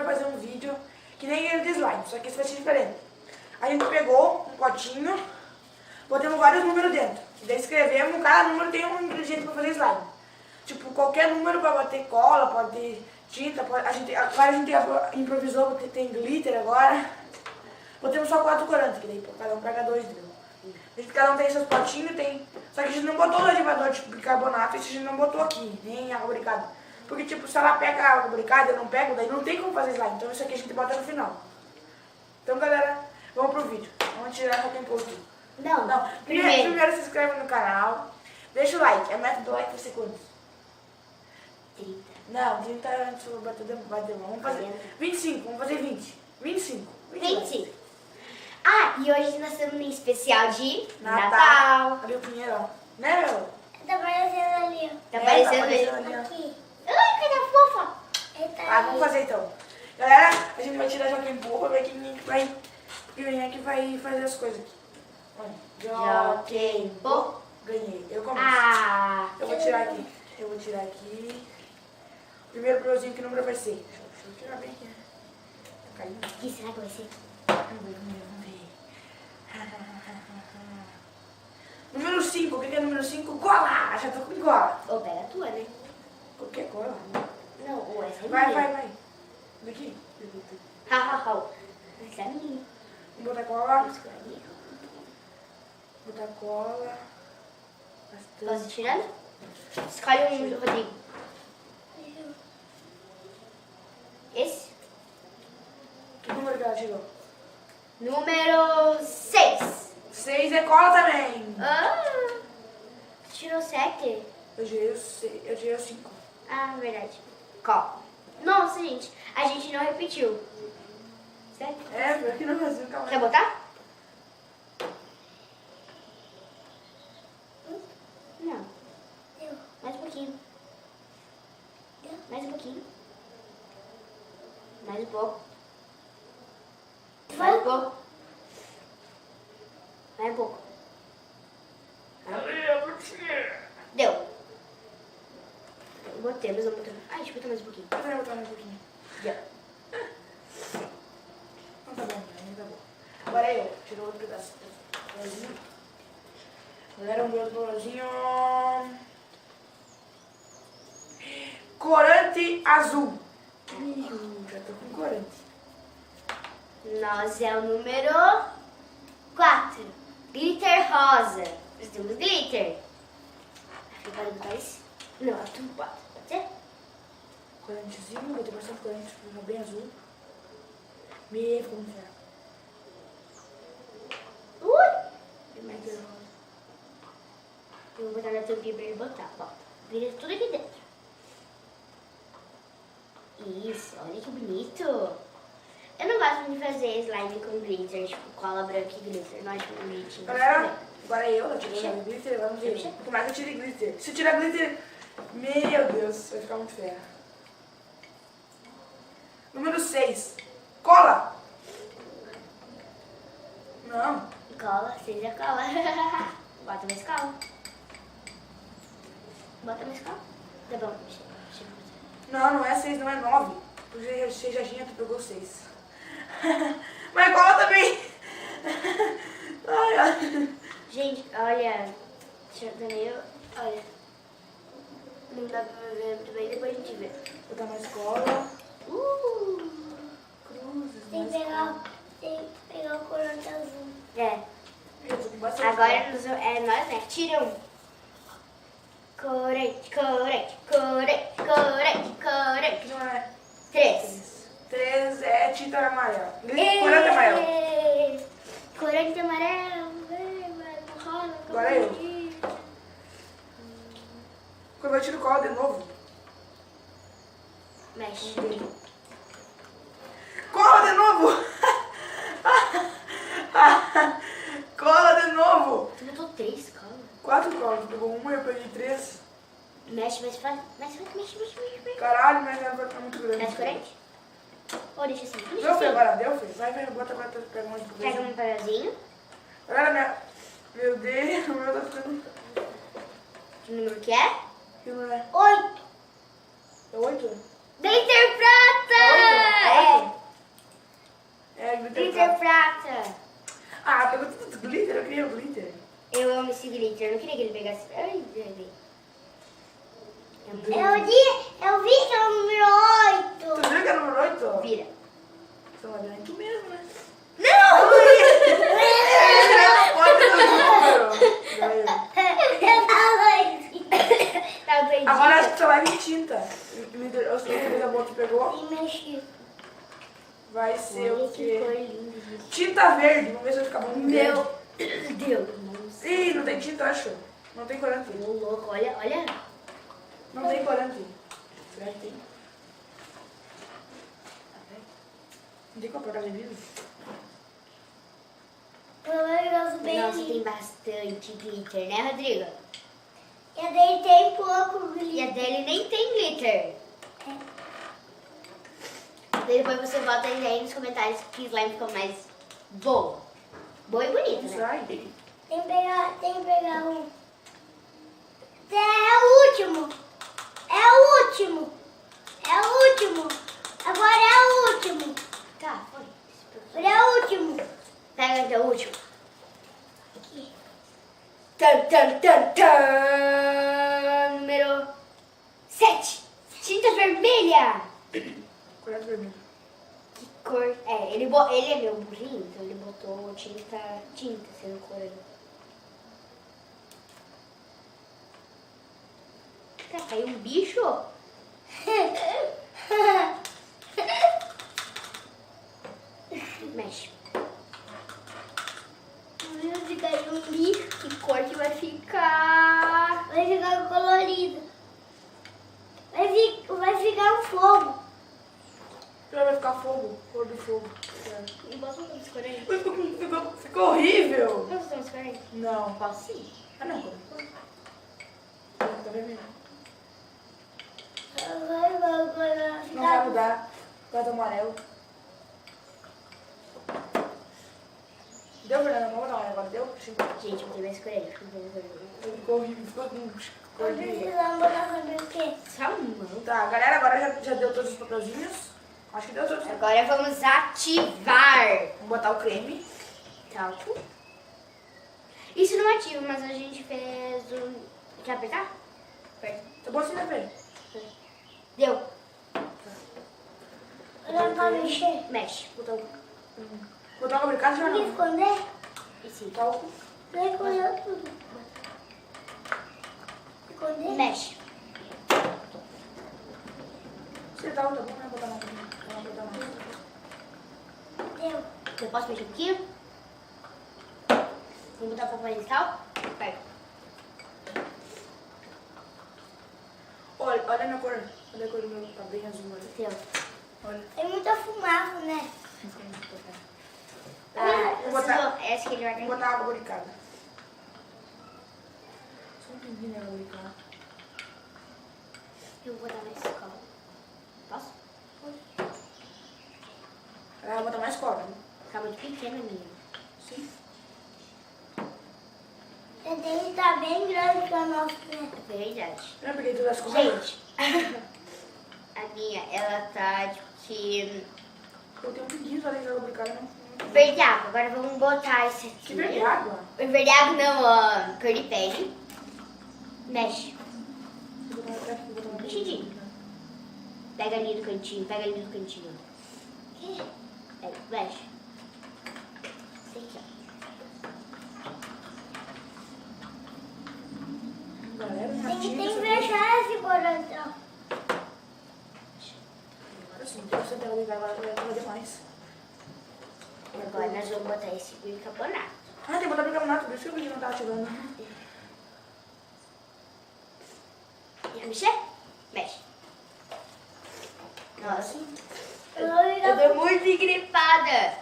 fazer um vídeo que nem ele de slime, só que esse vai ser diferente. A gente pegou um potinho, botamos vários números dentro. E daí escrevemos, cada número tem um ingrediente para fazer slime. Tipo, qualquer número para bater cola, pode ter tinta, agora a gente improvisou, tem glitter agora. Botamos só 4 corantes, que daí cada um pega 2, entendeu? Cada um tem seus potinhos, tem... Só que a gente não botou o ativador de bicarbonato, isso a gente não botou aqui, nem água bricada. Porque, tipo, se ela pega a água bricada, eu não pego, daí não tem como fazer slime. Então isso aqui a gente bota no final. Então, galera, vamos pro vídeo. Vamos tirar qualquer imposto. Não. Primeiro se inscreve no canal, deixa o like. A meta do like vai ser quantos? 30. Não, 30 antes vai ter. Vamos fazer 25, vamos fazer 20. 25. 25. Ah, e hoje nós estamos em especial de Natal. Ali o Pinheiro, ó. Né, meu? Tá aparecendo ali, ó. Tá aparecendo ele. ali, ó. Aqui. Ai, coisa fofa. Ele tá Vamos ali. fazer então. Galera, a gente vai tirar Joaquim Pô pra ver quem é que vai fazer as coisas aqui. Joaquim Pô. Ganhei. Eu começo. Ah. Eu vou tirar aqui. Primeiro brozinho, que número vai ser? Deixa eu tirar bem aqui. Tá caindo. O que será que vai ser? Vamos ver. Número 5. O que é número 5? Cola! Já tô com cola. Ou pega a tua, né? Qualquer cola. Não, ou essa é Vai. minha. Daqui. Essa é minha. Vamos botar cola. Escolhe. Botar cola. Posso Bastante. ir tirando? Escolhe um, Rodrigo. Esse? Que número que ela tirou? Número 6. 6 é cola também. Ah, tirou 7? Eu tirei o 5. Ah, verdade. Qual? Nossa, gente. A gente não repetiu. Certo? É, foi aqui no Brasil, calma. Quer botar? Não. Eu. Mais um pouquinho. Mais um pouquinho. Mais um pouco. Mais um pouco. Mais um pouco. Deu. Botei, mas eu botei. Ai, deixa eu botar mais um pouquinho. Eu vou botar mais um pouquinho. Deu. Não tá bom, ainda tá bom. Agora eu. Tirou outro pedaço. Galera, um outro brozinho. Corante azul. Já tô com corante. Nós é o número 4. Glitter rosa. Nós temos glitter. Agora botar esse? Não, a tu bota. Pode ser? Corantezinho, vou ter bastante corante, ficou bem azul. Ficou muito feio. Mas eu vou botar na tampinha pra ele botar. Bota. Vira tudo aqui dentro. Isso, olha que bonito. Eu não gosto de fazer slime com glitter, tipo cola branca e glitter. Não acho bonitinho. Galera, agora eu tirei glitter, vamos ver. Como é que eu tirei glitter? Se eu tirar glitter, meu Deus, vai ficar muito feio. Número 6. Cola! Não. Cola, seja cola. Bota mais cola. Bota mais cola. Tá bom, deixa eu botar. Não é 6, não é 9. Porque você já tinha, tu pegou 6. Mas cola também. Ai, ai. Gente, olha. Deixa eu também. Olha. Não dá pra ver muito bem, depois a gente vê. Vou dar mais cola. Cruzes, Tem que pegar o corante azul. É. Eu tô com bastante Agora cola. é nós, né? Tira um. Corante, corante, corante, corante, corante. Não é 3. 3 é tinta amarela. Corante amarelo. Corante amarelo. Rosa. Agora eu. Quando eu tiro cola de novo. Mexe. Cola de novo! Cola de novo! Tu botou 3 colas. 4 colas, tu pegou uma e eu peguei 3. Mexe, mexe. Caralho, mas agora tá muito grande. Mexe corante? Ou deixa assim? Deixa Deu, filho, assim. agora deu, filho. Vai, bota agora, pega mais um Pega um papelzinho. Galera, meu Deus, o meu tá ficando... Que número que é? Que não é? 8. É 8? Glitter prata! É 8? prata. Ah, pegou tudo glitter, eu queria o glitter. Eu amo esse glitter, eu não queria que ele pegasse. Ai, bebê. Eu vi que é o número 8. Tu viu que era o número 8? Vira. Você vai virar em tu mesmo, né? Não! Tá doidinha. Agora acho que você vai vir tinta. Eu sei que a boa que pegou. E mexi. Vai ser Olha o que quê? cor linda, gente. Tinta verde. Vamos ver se vai ficar bom com Meu verde. Deus. Nossa. Ih, não tem tinta, acho. Não tem corante. Ô, louco, olha, olha. Não tem corante. Será que tem? Não tem como apagar de vidro? Eu gosto bem Nossa, tem lindo. bastante glitter, né, Rodrigo? E a dele tem pouco E a glitter. dele nem tem glitter. Daí depois você volta aí nos comentários que slime ficou mais boa. Boa e bonita, Não né? sai. Tem que pegar um. É o último. É o último. É o último. Agora é o último. Tá, foi. Agora é o último. Pega até o último. Aqui. Tan, tan, tan, tan. Número 7. Tinta vermelha. Corante vermelho. Que cor? É, ele é meu burrinho, então ele botou tinta sendo cor aí. Cara, caiu um bicho? Mexe. Vai ficar um bicho. Que cor que vai ficar? Vai ficar colorido. Vai ficar um fogo. Vai ficar fogo. Cor do fogo. Não posso botar essa cor aí? Ficou horrível. Posso botar essa cor aí? Não. Posso sim. Ah, não. Tá vermelho. Vai Não vai ficar. mudar. Vai do amarelo. Deu, Fernanda? Vamos dar uma agora. Deu? Gente, eu botei mais cor aí. Ficou horrível. Ficou com cor Eu de... precisava botar saber o quê? Salmão. Tá, galera, agora já deu todos os papelzinhos. Acho que deu todos. Agora vamos ativar. Vamos botar o creme. Talco. Isso não ativa, mas a gente fez um... Quer apertar? Aperta. Tá bom assim, né, velho? Deu. Olha pra mexer. Mexe. Botar o... Botar o lubrificante já Tem que não. esconder? Esse. Talco. Vai esconder tudo. Esconder? Mexe. Se tá bom, né? Botar mais. Vamos botar mais. Deu. Eu posso mexer um pouquinho? Vamos botar o papel inicial? Pega. Olha a minha cor. Olha a cor do meu. Tá bem azul, olha. Deu. Olha. Tem muita fumaça, né? Vou botar, Essa que ele vai vou ganhar. botar água lubrificada. Só um pinguinho de água lubrificada. Eu vou botar mais escola. Posso? Ela vai botar mais cola, né? Tá muito pequena, minha. Sim. Ele tem que estar bem grande pra nós, né? Verdade. Eu não peguei todas as cores. Gente, a minha, ela tá tipo que... Eu tenho um pinguinho só de água lubrificada, não. Verde água. Agora vamos botar esse aqui. Que verde água? Verde água não, ó. Cor de pele. Mexe. Vou botar aqui, vou botar uma Mexidinho. Pega ali no cantinho, pega ali no cantinho. Aqui. Pega, mexe. Esse aqui, ó. Galera, minha Tem tinta, que essa fechar esse coração. Agora sim, tem que sentar ali, agora vai demais. E agora nós vamos botar esse bicarbonato. Ah, tem que botar bicarbonato, por isso que o vídeo não tá ativando. Quer mexer? Mexe. Nossa, Eu vou eu virar. tô muito engripada.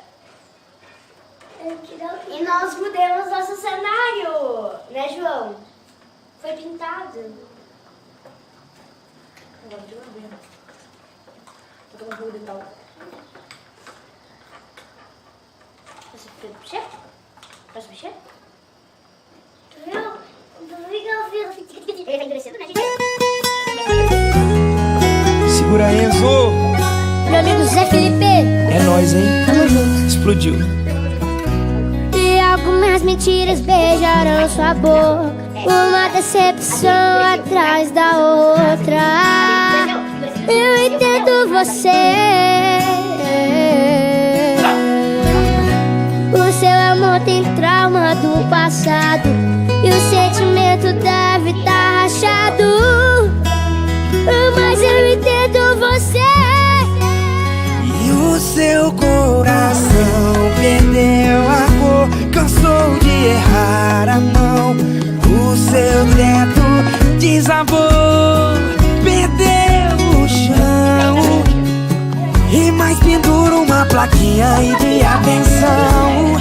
Eu vou tirar o E nós mudamos nosso cenário, né, João? Foi pintado. Agora deixa eu ver. Vou tomar um pouco de tal. Você quer mexer? Posso mexer? Tu viu? Tu viu que eu fiz? Ele tá endurecendo, né, gente? Segura Enzo, Meu amigo Zé Felipe. é nóis, hein? Tamo junto. Explodiu. Tem mentiras beijarão sua boca. Uma decepção atrás da outra. Eu entendo você. O seu amor tem trauma do passado e o sentimento deve estar rachado. Mas eu entendo você. E o seu coração perdeu a cor, cansou de errar a mão. O seu teto desabou, perdeu o chão. E mais pendura uma plaquinha aí de atenção.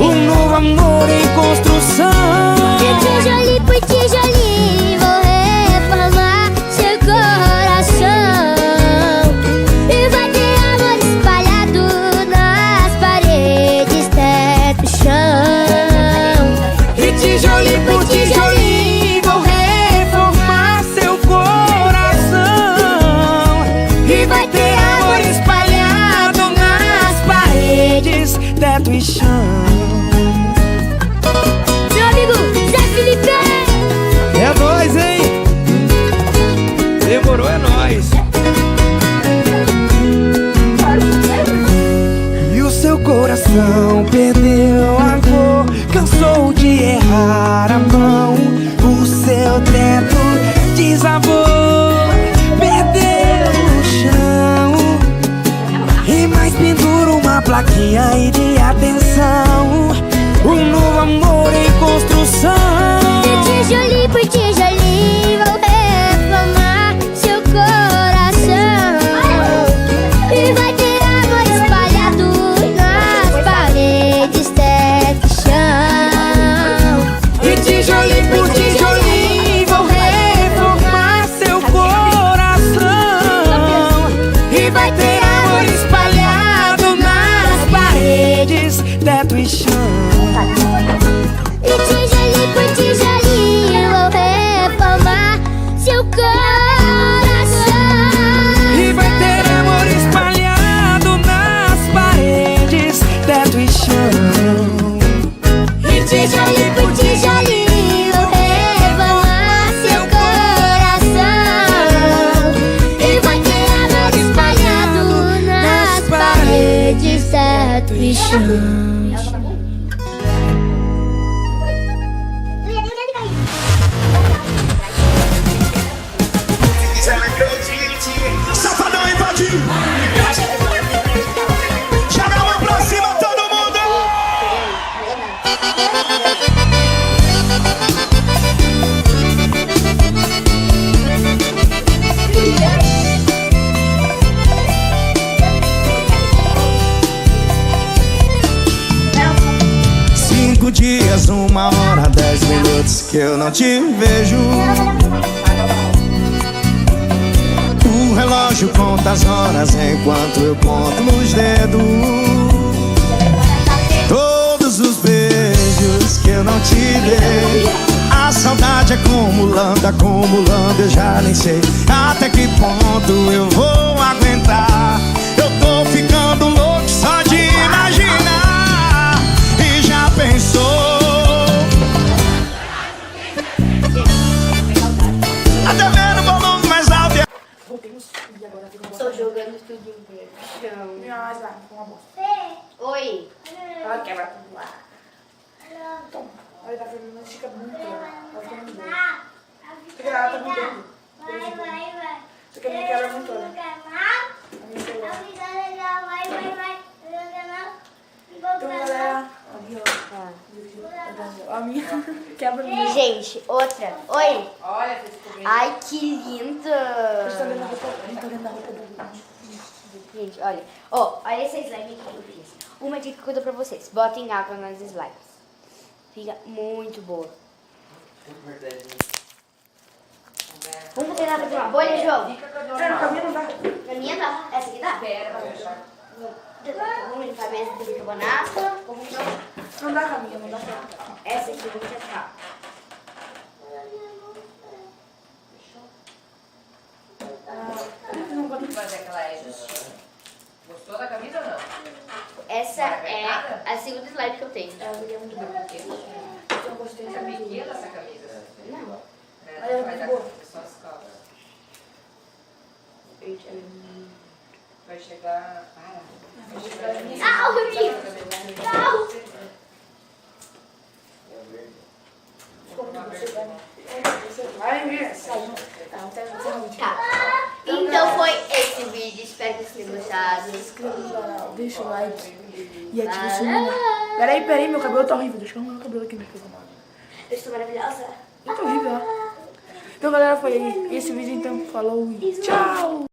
Um novo amor em construção. De tijolinho por tijolinho vou reformar seu coração. E vai ter amor espalhado nas paredes, teto, chão. E tijolinho por tijolinho vou reformar seu coração. E vai ter amor espalhado nas paredes, teto e chão. Meu amigo Zé Felipe. É nóis, hein? Demorou, é nóis. E o seu coração perdeu a cor, cansou de errar a mão. O seu teto desabou, perdeu o chão. E mais pendura uma plaquinha aí de atenção. Um novo amor em construção. De tijolinho por tijolinho vou reformar seu coração. E vai ter amor espalhado nas paredes, teto e chão. E tijolinho por tijolinho vou reformar seu coração. E vai ter amor espalhado nas paredes, teto e chão. E tijolinho por tijolinho vou reformar seu coração. E vai ter amor espalhado nas paredes, teto e chão. E tijolinho por tijolinho vou reformar seu coração. E vai ter amor espalhado nas paredes, teto e chão. Safadão invadiu. Joga a mão pra cima, todo mundo. 5 dias, 1 hora, 10 minutos que eu não te vejo. O relógio conta as horas enquanto eu conto nos dedos. Todos os beijos que eu não te dei. A saudade acumulando, acumulando, eu já nem sei até que ponto eu vou aguentar. Eu tô ficando louco só de imaginar. E já pensou? Até vendo o volume mais alto. Voltemos e agora fica uma Estou bosta. jogando tudo no chão. Minha slime ficou uma bosta. Oi. Ela quebra tudo lá. Toma. Olha, tá fazendo uma estica muito grande. Ela fica muito grande. Porque ela tá mudando. Só que a minha quebra muito, olha. A minha quebra. Então, galera. Ali, ó. A minha quebra muito. Gente, outra. Oi. Olha, ficou bem. Ai, que lindo. Você tá vendo a roupa? Não tá vendo a roupa do... Gente, olha. Ó, olha essa slime aqui que eu fiz. Uma dica que eu dou pra vocês. Botem água nas slimes. Fica muito boa. Vamos fazer nada de uma bolha, João? Sério, pra mim não dá. Na minha tá. Essa aqui dá? Vamos limpar a mesa do bicarbonato. Não dá, Camila, não dá certo. Essa aqui eu vou testar. Não pode Mas é que ela é justinha. Gostou da camisa ou não? essa é a segunda slime que eu tenho. Ela é muito boa. Eu gostei Tá muito. pequena essa camisa. Não. Mas ela é muito boa. Só as calças. Verde, Vai chegar... Vai chegar... Ah, o Rodrigo. Não. Ficou muito bom. Vai vir, saiu. Não, tá muito. Tá. Então foi esse vídeo. Espero que vocês tenham gostado. Inscreva no canal, deixa o like e ativa o sininho. Peraí, meu cabelo tá horrível. Deixa eu arrumar meu cabelo aqui no microfone. Eu estou maravilhosa. Muito horrível, ó. Então, galera, foi esse vídeo. Então, falou e tchau!